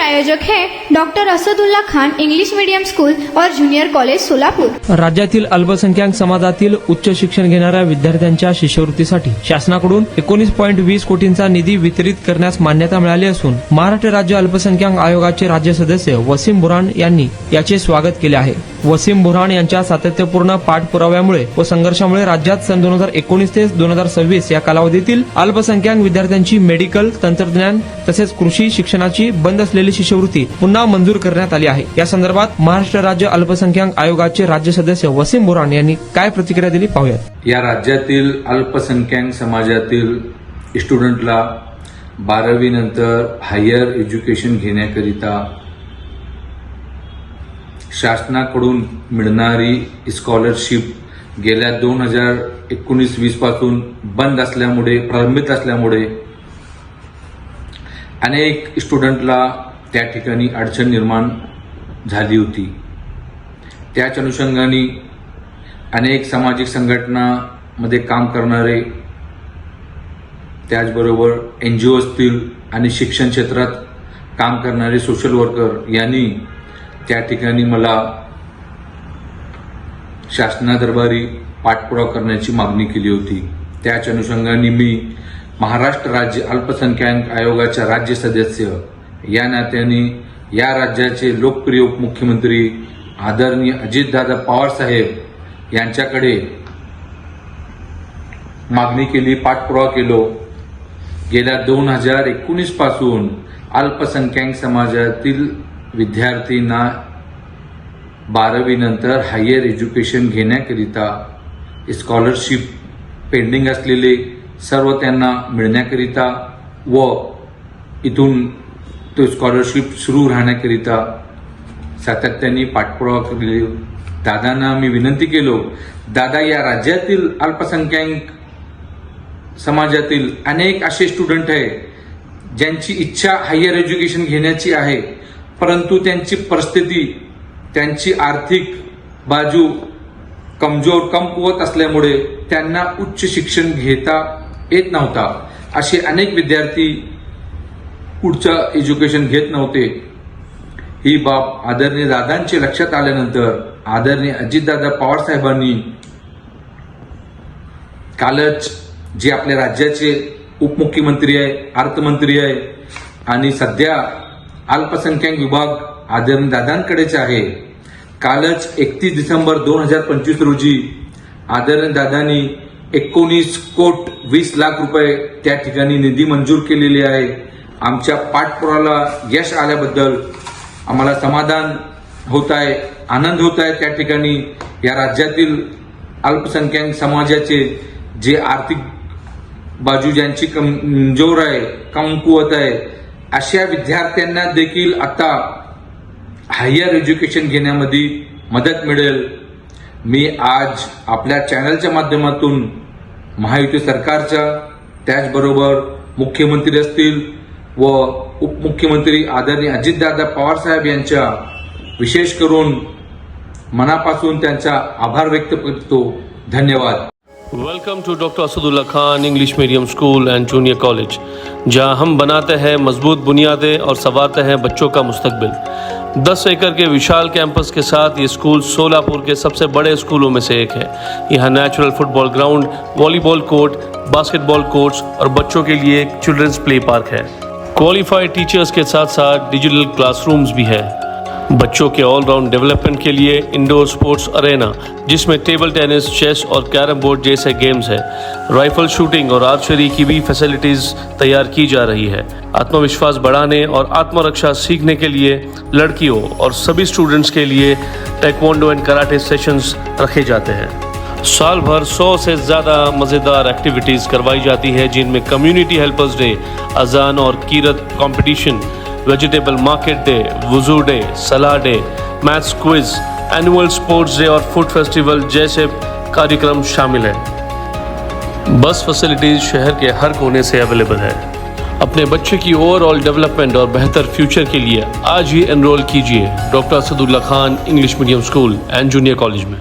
आयोजक है doctor Asadullah Khan English medium school और जूनियर कॉलेज सोलापूर। राज्यातील अल्पसंख्याक समाजातील उच्च शिक्षण घेणाऱ्या विद्यार्थ्यांच्या शिष्यवृत्तीसाठी शासनाकडून 19.20 कोटींचा निधी वितरित करण्यास मान्यता मिळाली असून महाराष्ट्र राज्य अल्पसंख्याक आयोगाचे राज्य सदस्य वसीम बुरहान यांनी याचे स्वागत केले आहे। वसीम बुरहान यांच्या सातत्यपूर्ण पाठपुराव्यामुळे व संघर्षामुळे राज्यात सन 2019 ते 2026 या कालावधीतील अल्पसंख्याक विद्यार्थ्यांची मेडिकल, तंत्रज्ञान तसेच कृषी शिक्षणाची बंद असलेली शिष्यवृत्ती पुन्हा मंजूर करण्यात आली आहे। या संदर्भात महाराष्ट्र राज्य अल्पसंख्याक आयोगाचे राज्य सदस्य वसीम बुरहान यांनी काय प्रतिक्रिया दिली पाहूयात। या राज्यातील अल्पसंख्याक समाजातील स्टुडंटला 12वी नंतर हायर एज्युकेशन घेण्याकरिता शासनाकडून मिळणारी स्कॉलरशिप गेल्या 2019-20 पासून बंद असल्यामुळे, प्रलंबित असल्यामुळे अनेक स्टुडंटला त्या ठिकाणी अडचण निर्माण झाली होती। त्याच अनुषंगाने अनेक सामाजिक संघटनांमध्ये काम करणारे, त्याचबरोबर NGO असतील आणि शिक्षण क्षेत्रात काम करणारे सोशल वर्कर यांनी त्या ठिकाणी मला शासनादरबारी पाठपुरावा करण्याची मागणी केली होती। त्याच अनुषंगाने मी महाराष्ट्र राज्य अल्पसंख्याक आयोगाचा राज्य सदस्य या नात्याने या राज्याचे लोकप्रिय उपमुख्यमंत्री आदरणीय अजितदादा पवार साहेब यांच्याकडे मागणी केली, पाठपुरावा केलो। गेल्या 2019 पासून अल्पसंख्याक समाजातील विद्यार्थ्यांना 12वी नंतर हायर एज्युकेशन घेण्याकरिता स्कॉलरशिप पेंडिंग असलेले सर्व त्यांना मिळण्याकरिता व इथून तो स्कॉलरशिप सुरू राहण्याकरिता सातत्याने पाठपुरावा केले। दादांना मी विनंती केलो, दादा या राज्यातील अल्पसंख्याक समाजातील अनेक असे स्टुडंट आहे ज्यांची इच्छा हायर एज्युकेशन घेण्याची आहे, परंतु त्यांची परिस्थिती, त्यांची आर्थिक बाजू कमकुवत असल्यामुळे त्यांना उच्च शिक्षण घेता येत नव्हता। असे अनेक विद्यार्थी पुढचं एज्युकेशन घेत नव्हते। ही बाब आदरणीय दादांचे लक्षात आल्यानंतर आदरणीय अजितदादा पवार साहेबांनी कालच जे आपल्या राज्याचे उपमुख्यमंत्री आहे, अर्थमंत्री आहे आणि सध्या अल्पसंख्याक विभाग आदरणीय दादांकडेच आहे, कालच 31 डिसेंबर 2025 रोजी आदरणीय दादांनी 19,20 लाख रुपये त्या ठिकाणी निधी मंजूर केलेली आहे। आमच्या पाठपुरावाला यश आल्याबद्दल आम्हाला समाधान होत आहे, आनंद होत आहे। त्या ठिकाणी या राज्यातील अल्पसंख्याक समाजाचे जे आर्थिक बाजू ज्यांची कमजोर आहे, कमकुवत आहे, अशा विद्यार्थ्यांना देखील आता हायर एज्युकेशन घेण्यामध्ये मदत मिळेल। मी आज आपल्या चॅनलच्या माध्यमातून महायुती सरकारच्या, त्याचबरोबर मुख्यमंत्री असतील व उपमुख्यमंत्री आदरणीय अजितदादा पवार साहेब यांच्या विशेष करून मनापासून त्यांचा आभार व्यक्त करतो। धन्यवाद। Welcome to doctor Asadullah Khan English medium school and junior college, जहां हम बनाते हैं मजबूत बुनियादें और संवारते हैं बच्चों का मुस्तकबिल। 10 एकड़ के विशाल कैंपस के साथ ये स्कूल सोलापुर के सबसे बड़े स्कूलों में से एक है। यहाँ natural football ground, volleyball court, basketball courts और बच्चों के लिए एक चिल्ड्रंस प्ले पार्क है। क्वालिफाइड टीचर्स के साथ साथ डिजिटल क्लासरूम्स भी है। बच्चों के ऑलराउंड डेवलपमेंट के लिए इंडोर स्पोर्ट्स अरेना, जिसमें टेबल टेनिस, चेस और कैरम बोर्ड जैसे गेम्स है। राइफल शूटिंग और आर्चरी की भी फैसिलिटीज तैयार की जा रही है। आत्मविश्वास बढ़ाने और आत्मरक्षा सीखने के लिए लड़कियों और सभी स्टूडेंट्स के लिए टेक्वांडो एंड कराटे सेशंस रखे जाते हैं। साल भर 100 से ज़्यादा मज़ेदार एक्टिविटीज़ करवाई जाती है, जिनमें कम्युनिटी हेल्पर्स डे, अजान और कीरत कंपटीशन, वेजिटेबल मार्केट डे, वुजू डे, सलाह day, maths quiz, annual sports day और फूड फेस्टिवल जैसे कार्यक्रम शामिल हैं। बस फैसिलिटीज शहर के हर कोने से अवेलेबल है। अपने बच्चे की ओवरऑल डेवलपमेंट और बेहतर फ्यूचर के लिए आज ही एनरोल कीजिए doctor Asadullah Khan English medium school and junior college में।